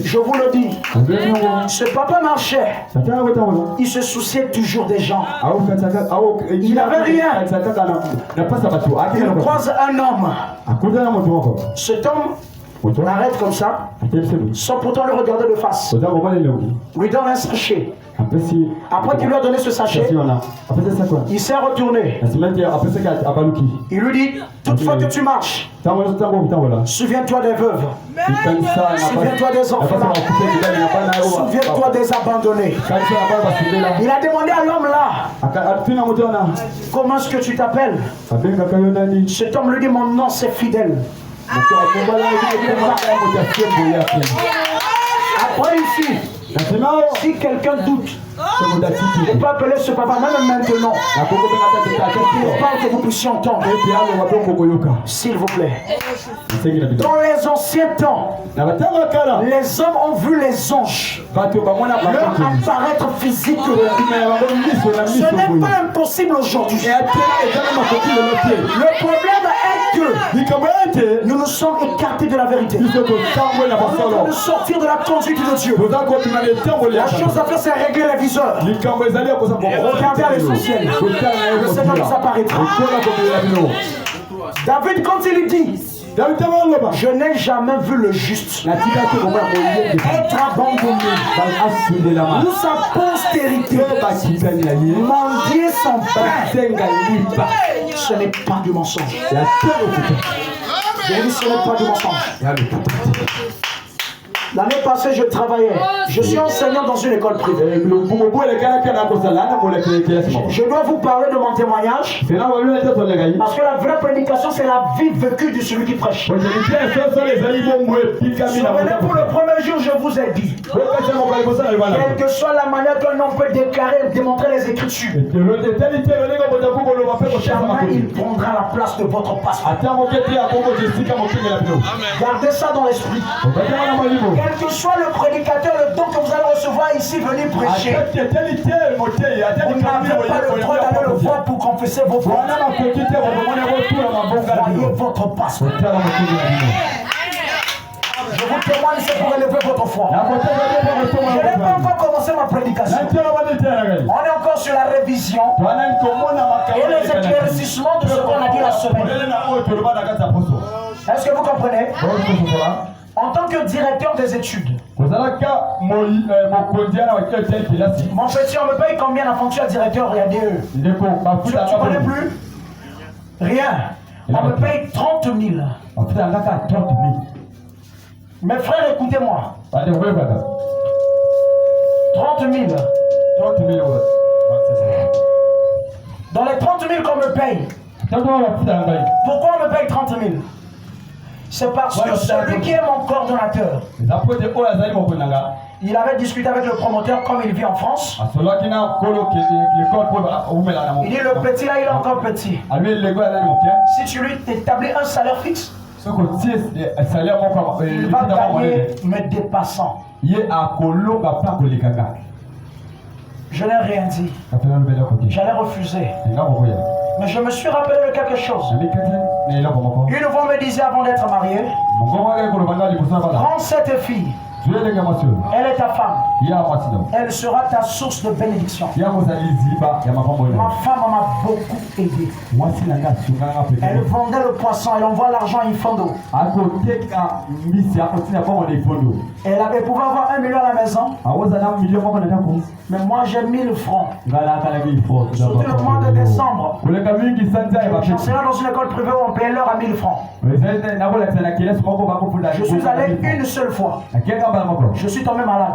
Je vous le dis, ce papa marchait. Il se souciait toujours des gens. Il n'avait rien. Il croise un homme. Cet homme l'arrête comme ça, sans pourtant le regarder de face. Lui donne un sachet. Après qu'il lui a donné ce sachet, il s'est retourné. Il lui dit, toutefois que tu marches, souviens-toi des veuves, souviens-toi des orphelins, souviens-toi des abandonnés. Il a demandé à l'homme là, comment est-ce que tu t'appelles? Cet homme lui dit, mon nom c'est Fidèle. Après ici, si quelqu'un doute, on peut appeler ce papa même maintenant. Il parle que vous puissiez entendre. S'il vous plaît. Dans les anciens temps, les hommes ont vu les anges leur apparaître physique. Ce n'est pas impossible aujourd'hui. Le problème est que nous nous sommes écartés de la vérité. Nous devons sortir de la conduite de Dieu. La chose à faire, c'est régler les viseurs. Regardez à l'essentiel. Le Seigneur nous apparaîtra. David, quand il dit, je n'ai jamais vu le juste être abandonné ou sa postérité mendier son pain. Ce n'est pas du mensonge. Ce n'est pas du mensonge. L'année passée, je travaillais. Je suis enseignant dans une école privée. Je dois vous parler de mon témoignage. Parce que la vraie prédication, c'est la vie vécue de celui qui prêche. Pour le premier jour, je vous ai dit, quelle que soit la manière qu'un homme peut déclarer, démontrer les Écritures, jamais il prendra la place de votre pasteur. Gardez ça dans l'esprit. Quel que soit le prédicateur, le don que vous allez recevoir ici, venir prêcher, vous n'avez pas le droit d'aller le voir pour confesser vos fautes. Voyez votre pasteur. Je vous témoigne, c'est pour élever votre foi. Je n'ai pas encore commencé ma prédication. On est encore sur la révision et les éclaircissements de ce qu'on a dit la semaine. Est-ce que vous comprenez? En tant que directeur des études, mon petit, on me paye combien la fonction de directeur et ADE? Tu ne connais plus? Rien. On me paye 30 000. Mes frères, écoutez-moi. 30 000. Dans les 30 000 qu'on me paye, pourquoi on me paye 30 000? C'est parce que celui qui est mon coordonnateur, il avait discuté avec le promoteur comme il vit en France. Il dit le petit là, il est encore petit. Si tu lui établis un salaire fixe, il va gagner me dépassant. Je n'ai rien dit. J'allais refuser. Mais je me suis rappelé de quelque chose. Une fois, on me disait avant d'être marié, prends cette fille. Elle est ta femme. Elle sera ta source de bénédiction. Ma femme m'a beaucoup aidé. Elle vendait le poisson, elle envoie l'argent à Infondo. Elle avait pouvoir avoir 1 million à la maison. Mais moi j'ai 1000 francs. Surtout le mois de décembre. J'enseignais dans une école privée où on payait l'heure à 1000 francs. Je suis allé une seule fois. Je suis tombé malade.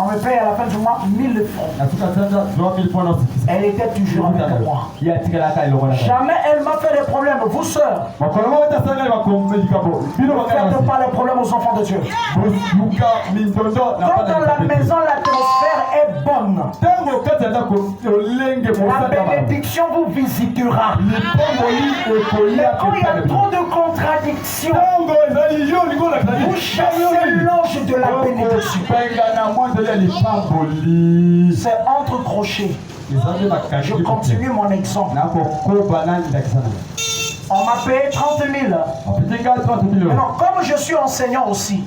On me paye à la fin du mois 1000 francs. Elle était toujours avec moi. Jamais elle m'a fait des problèmes. Vous, sœurs, ne faites pas les problèmes aux enfants de Dieu. Quand dans la maison, l'atmosphère est bonne, la bénédiction vous visitera. Mais quand il y a trop de contradictions, vous chassez l'ange de la bénédiction. C'est entre crochets. Je continue mon exemple. On m'a payé 30 000. Alors, comme je suis enseignant aussi,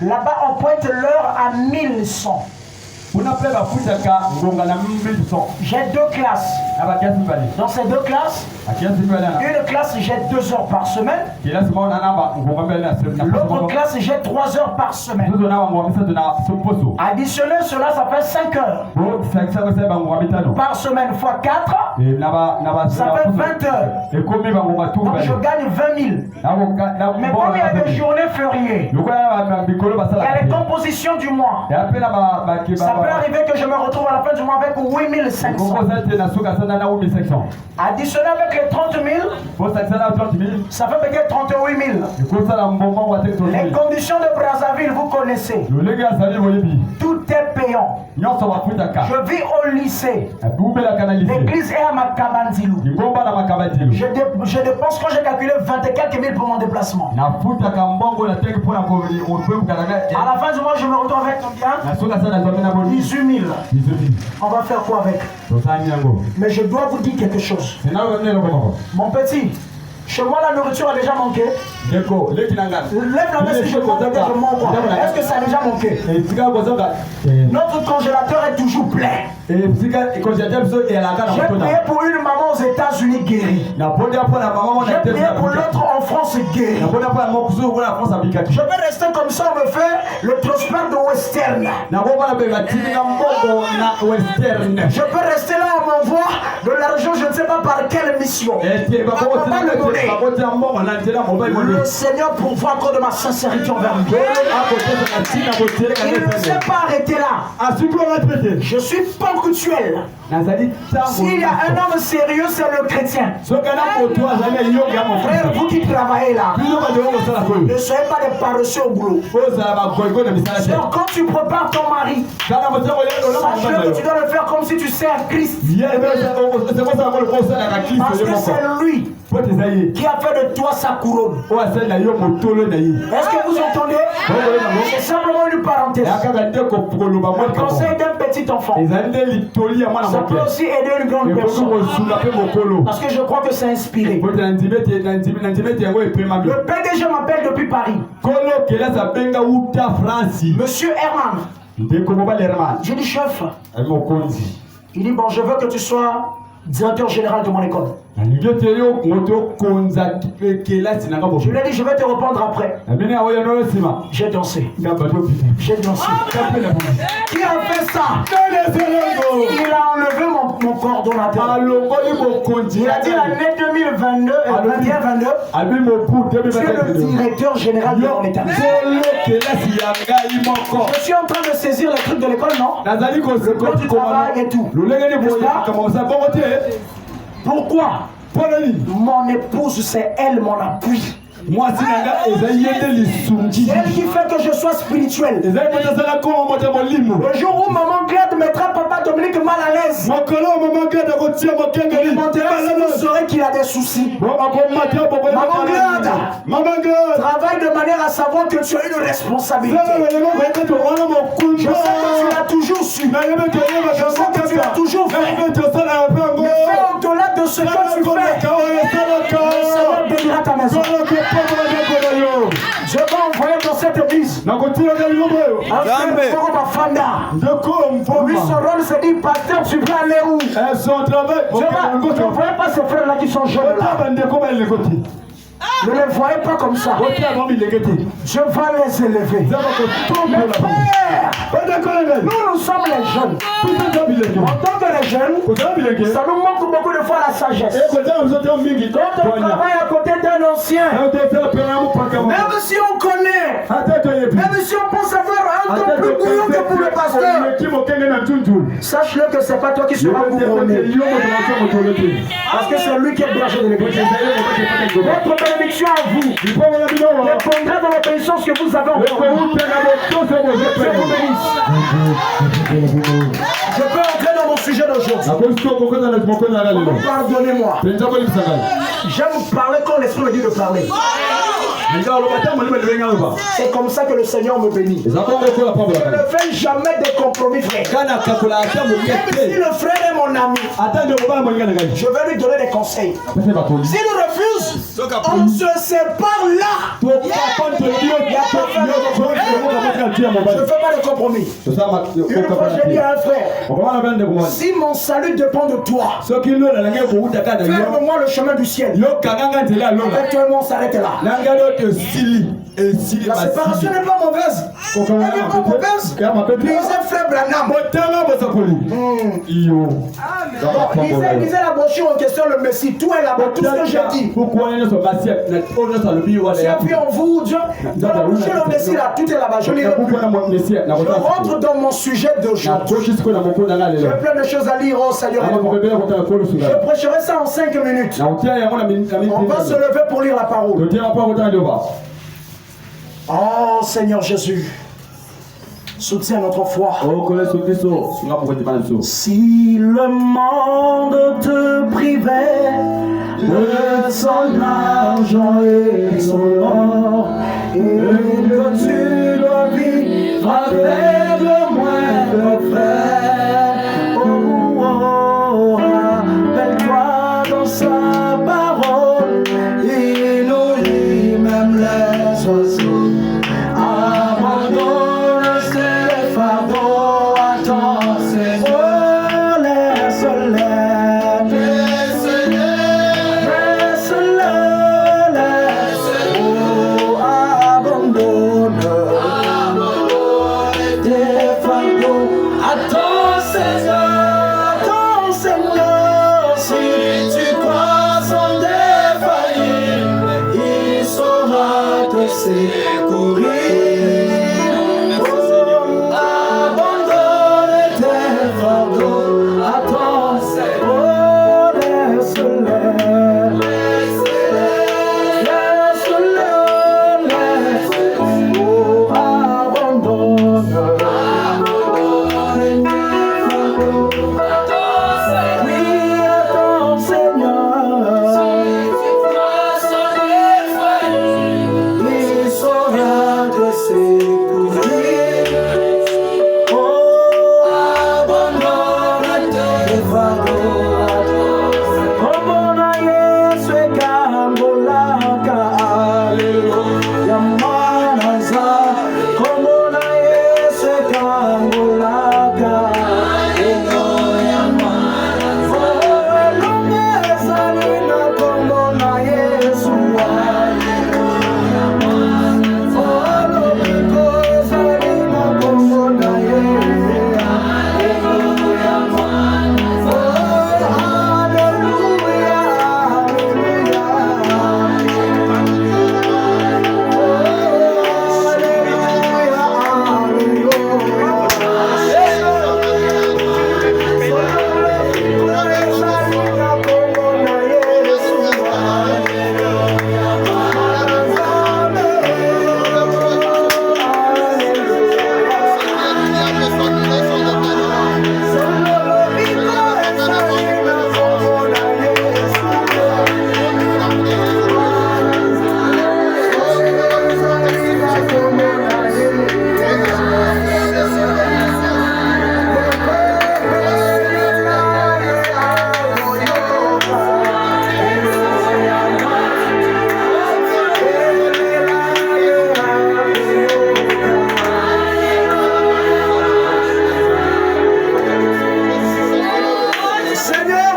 là-bas on pointe l'heure à 1100. J'ai 2 classes. Dans ces 2 classes, une classe j'ai 2 heures par semaine. L'autre classe j'ai 3 heures par semaine. Additionner cela, ça fait 5 heures. Par semaine fois 4, ça fait 20 heures. Donc je gagne 20 000. Mais comme il y a des journées fériées, il y a les compositions du mois. Ça peut arriver que je me retrouve à la fin du mois avec 8 500. Additionné avec les 30 000, ça fait peut-être 38 000. Les conditions de Brazzaville, vous connaissez. Tout est payant. Je vis au lycée. L'église est à Makabandilou. Je dépense, quand j'ai calculé, 24 000 pour mon déplacement. À la fin du mois, je me retrouve avec combien? 18 000. On va faire quoi avec? Mais je dois vous dire quelque chose. Mon petit, chez moi la nourriture a déjà manqué. Lève la main si je manque, je manque. Est-ce que ça a déjà manqué? Notre congélateur est toujours plein. J'ai prié pour une maman aux États-Unis guérie. J'ai prié pour l'autre en France guérie. Je peux rester comme ça, on me fait le prospère de Western. Je peux rester là, on m'envoie de l'argent, je ne sais pas par quelle mission. Le Seigneur pourvoit encore de ma sincérité envers lui. Il ne s'est pas arrêté là. Je suis ponctuel. S'il y a un homme sérieux, c'est le chrétien. Frère, vous qui travaillez là, ne soyez pas des paresseux au boulot. Donc, quand tu prépares ton mari, sache que tu dois le faire comme si tu sais à Christ. Parce que c'est lui qui a fait de toi sa couronne. Est-ce que vous entendez? C'est simplement une parenthèse. Le conseil d'un petit enfant, ça peut aussi aider une grande personne. Parce que je crois que c'est inspiré. Le PDG m'appelle depuis Paris. Monsieur Herman. J'ai dit chef. Il dit bon, je veux que tu sois directeur général de mon école. Je lui ai dit je vais te répondre après. J'ai dansé. J'ai dansé. Qui a fait ça? Il a enlevé mon coordonnateur. Il a dit l'année 2022, 21-22, tu es le directeur général de mon établissement. Je suis en train de saisir les trucs de l'école, non? Le plan du travail et tout. Pourquoi? Mon épouse, c'est elle mon appui. C'est elle qui fait que je sois spirituel. Le jour où maman Glade mettra papa Dominique mal à l'aise, il montera si vous saurez qu'il a des soucis. Maman Glade, travaille de manière à savoir que tu as une responsabilité. Je sais que tu l'as toujours su. Je sais que tu l'as toujours fait. Mais fais au-delà de ce que tu fais. Le Seigneur bénira ta maison. Je vais envoyer dans cette église un lui, son rôle se dit, pasteur, tu vas aller où? Je ne voyais pas ces frères-là qui sont jeunes là. Ne les voyez pas comme ça. Je vais les élever. Mais frère, nous sommes les jeunes. En tant que les jeunes, ça nous manque beaucoup de fois la sagesse. Quand on travaille à côté d'un ancien, même si on connaît, même si on pense avoir un temps plus bouillon que pour le pasteur, sache-le que c'est pas toi qui seras couronné. Parce que c'est lui qui est berger de l'église. Votre bénédiction à vous dépendra de l'obéissance que vous avez en vous. Je vous bénisse. Je peux entrer dans mon sujet d'aujourd'hui. Pardonnez-moi. J'aime parler quand l'Esprit me dit de parler. C'est comme ça que le Seigneur me bénit. Je ne fais jamais de compromis, frère. Même si le frère est mon ami, je vais lui donner des conseils. S'il refuse, on se sépare là. Je ne fais pas de compromis. Une fois, j'ai dit à un frère, si mon salut dépend de toi, fais-moi le chemin du ciel. Avec toi, on s'arrête là. La séparation n'est pas mauvaise. Elle n'est pas mauvaise. Lisez frère Branham. Lisez la brochure en question, le Messie. Tout est là-bas, tout ce que j'ai dit. Si appui en vous, Dieu, dans la brochure, le Messie, là, tout est là-bas. Je lirai plus. Je rentre dans mon sujet d'aujourd'hui. J'ai plein de choses à lire au Seigneur. Je prêcherai ça en 5 minutes. On va se lever pour lire la parole. Oh Seigneur Jésus, soutiens notre foi. Si le monde te privait de son argent et son or, et que tu dois vivre avec le moindre frère, oh, rappelle-toi dans sa parole, il nous lit même les oiseaux.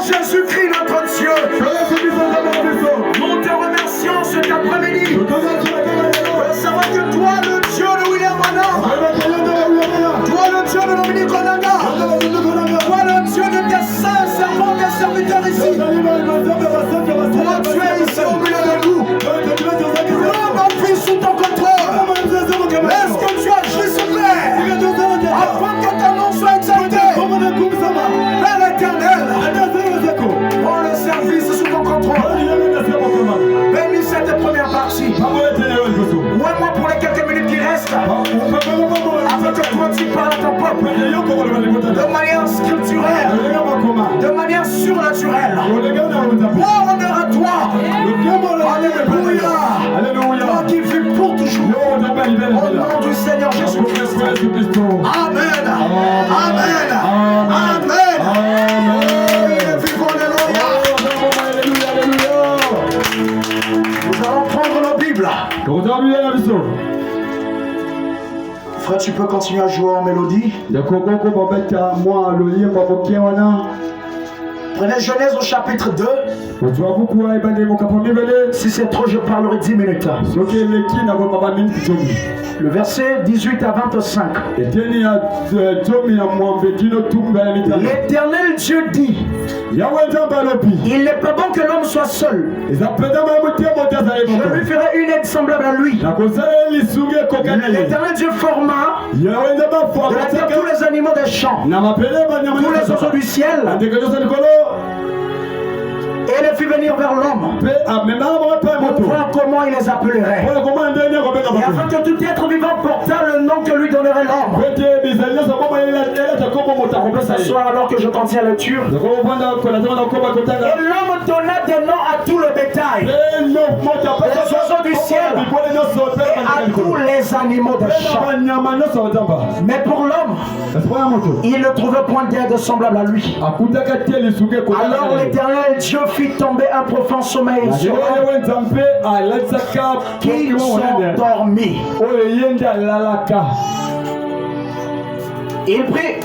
Jésus-Christ notre Dieu, nous te remercions ce savoir que toi, le Dieu de William Branham, toi, le Dieu de Dominique Onanga, toi, le Dieu de tes saints servants, tes serviteurs ici, toi, tu es ici au milieu de nous. Prends notre vie sous ton contrôle. Laisse que tu agisses sur terre, afin que ton nom soit exalté. Père éternel, prends le service sous ton contrôle. Bénis cette première partie. Ouais-moi pour les quelques minutes qui restent, afin que toi tu parles à ton peuple de manière scripturelle, de manière surnaturelle. Gloire, honneur à toi. Alléluia. Toi qui vis pour toujours. Au nom du Seigneur Jésus-Christ. Amen. Amen. Amen. Nous allons prendre nos Bibles. Frère, tu peux continuer à jouer en mélodie. Prenez Genèse au chapitre 2. Si c'est trop, je parlerai 10 minutes. Le verset 18 à 25. L'Éternel Dieu dit: il n'est pas bon que l'homme soit seul. Je lui ferai une aide semblable à lui. L'Éternel Dieu forma de la terre tous les animaux des champs, tous les oiseaux du ciel, et les fit venir vers l'homme pour voir comment il les appellerait. Et afin que tout être vivant portât le nom que lui donnerait l'homme. On peut s'asseoir alors que je continue la lecture. Et l'homme donna des noms à tout le bétail, les oiseaux du ciel, et à tous les animaux des champs. Mais pour l'homme, il ne trouvait point d'aide semblable à lui. Alors l'Éternel Dieu fit tomber un profond sommeil sur eux, qu'ils sont dormis. Il prit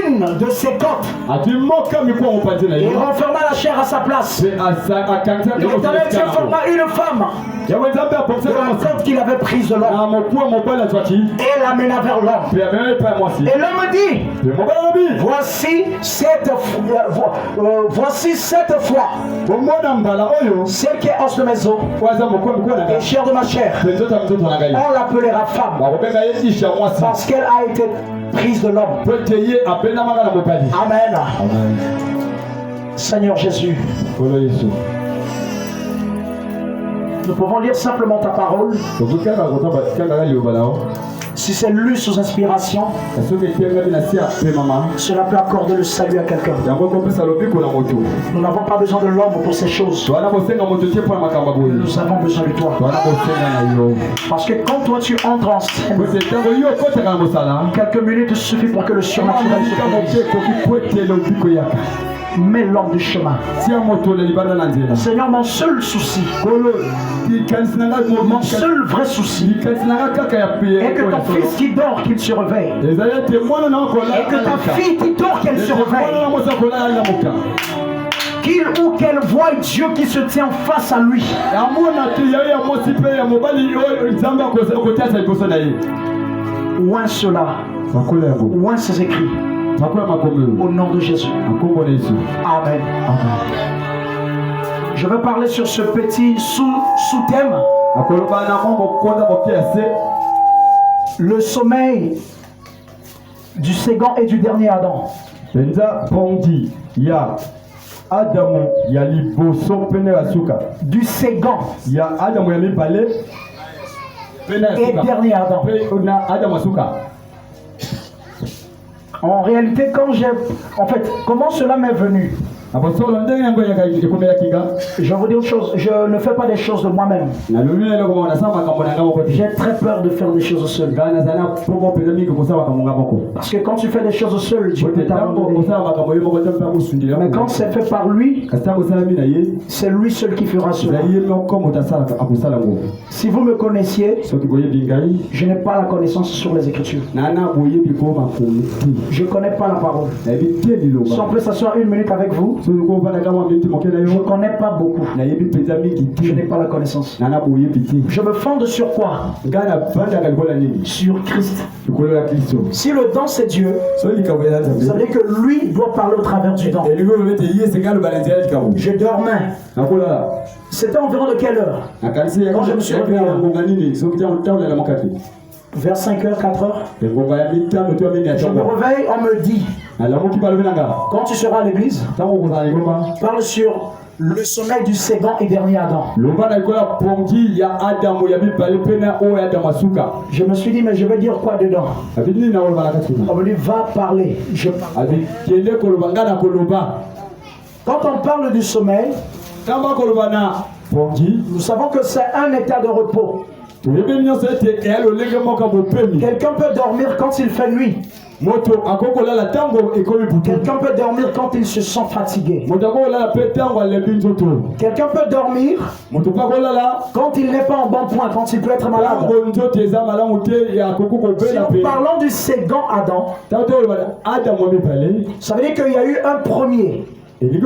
une de ses côtes et renferma la chair à sa place. L'Éternel Dieu forma une femme de la côte qu'il avait prise de l'homme et l'amena vers l'homme. Et l'homme dit: voici cette fois celle qui est os de mes os et chair de ma chair. On l'appellera femme parce qu'elle a été prise de l'homme. Amen. Seigneur Jésus, nous pouvons lire simplement ta parole. Si c'est lu sous inspiration, cela peut accorder le salut à quelqu'un. Nous n'avons pas besoin de l'homme pour ces choses. Nous avons besoin de toi. Parce que quand toi tu entres en scène, quelques minutes suffisent pour que le surnaturel se produise. Mais l'homme du chemin. Seigneur, mon seul souci, mon seul vrai souci, est que ton fils qui dort, qu'il se réveille. Et que ta fille qui dort, qu'elle se réveille. Qu'il ou qu'elle voie Dieu qui se tient face à lui. Ouin cela, ouin ses écrits. Au nom de Jésus. Amen. Je vais parler sur ce petit sous-thème. Le sommeil du second et du dernier Adam. Du second et dernier Adam. En réalité, comment cela m'est venu? Je vais vous dire une chose, je ne fais pas des choses de moi-même. J'ai très peur de faire des choses seul. Parce que quand tu fais des choses seul, Dieu peut t'abandonner. Mais quand c'est fait par lui, c'est lui seul qui fera cela. Si vous me connaissiez, je n'ai pas la connaissance sur les Écritures. Je ne connais pas la parole. Si on peut s'asseoir une minute avec vous. Je ne connais pas beaucoup. Je n'ai pas la connaissance. Je me fonde sur quoi? Sur Christ. Si le don c'est Dieu, ça veut dire que lui doit parler au travers du don. Je dormais. C'était environ de quelle heure? Quand je me suis réveillé. Vers 5h, 4h. Je me réveille, on me dit, quand tu seras à l'église, parle sur le sommeil du second et dernier Adam. Je me suis dit, mais je vais dire quoi dedans? On me dit, va parler. Je parle. Quand on parle du sommeil, nous savons que c'est un état de repos. Quelqu'un peut dormir quand il fait nuit. Quelqu'un peut dormir quand il se sent fatigué. Quelqu'un peut dormir quand il n'est pas en bon point, quand il peut être malade. Si nous parlons du second Adam, ça veut dire qu'il y a eu un premier. Le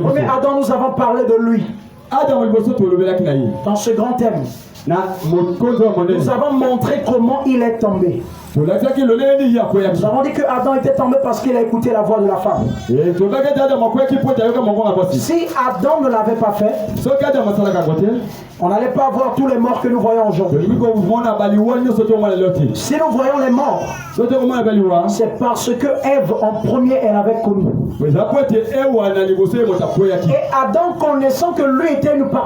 premier Adam, nous avons parlé de lui. Dans ce grand thème, nous avons montré comment il est tombé. Nous avons dit que Adam était tombé parce qu'il a écouté la voix de la femme. Si Adam ne l'avait pas fait, on n'allait pas voir tous les morts que nous voyons aujourd'hui. Si nous voyons les morts, c'est parce que Ève en premier elle avait connu. Et Adam, connaissant que lui était une partie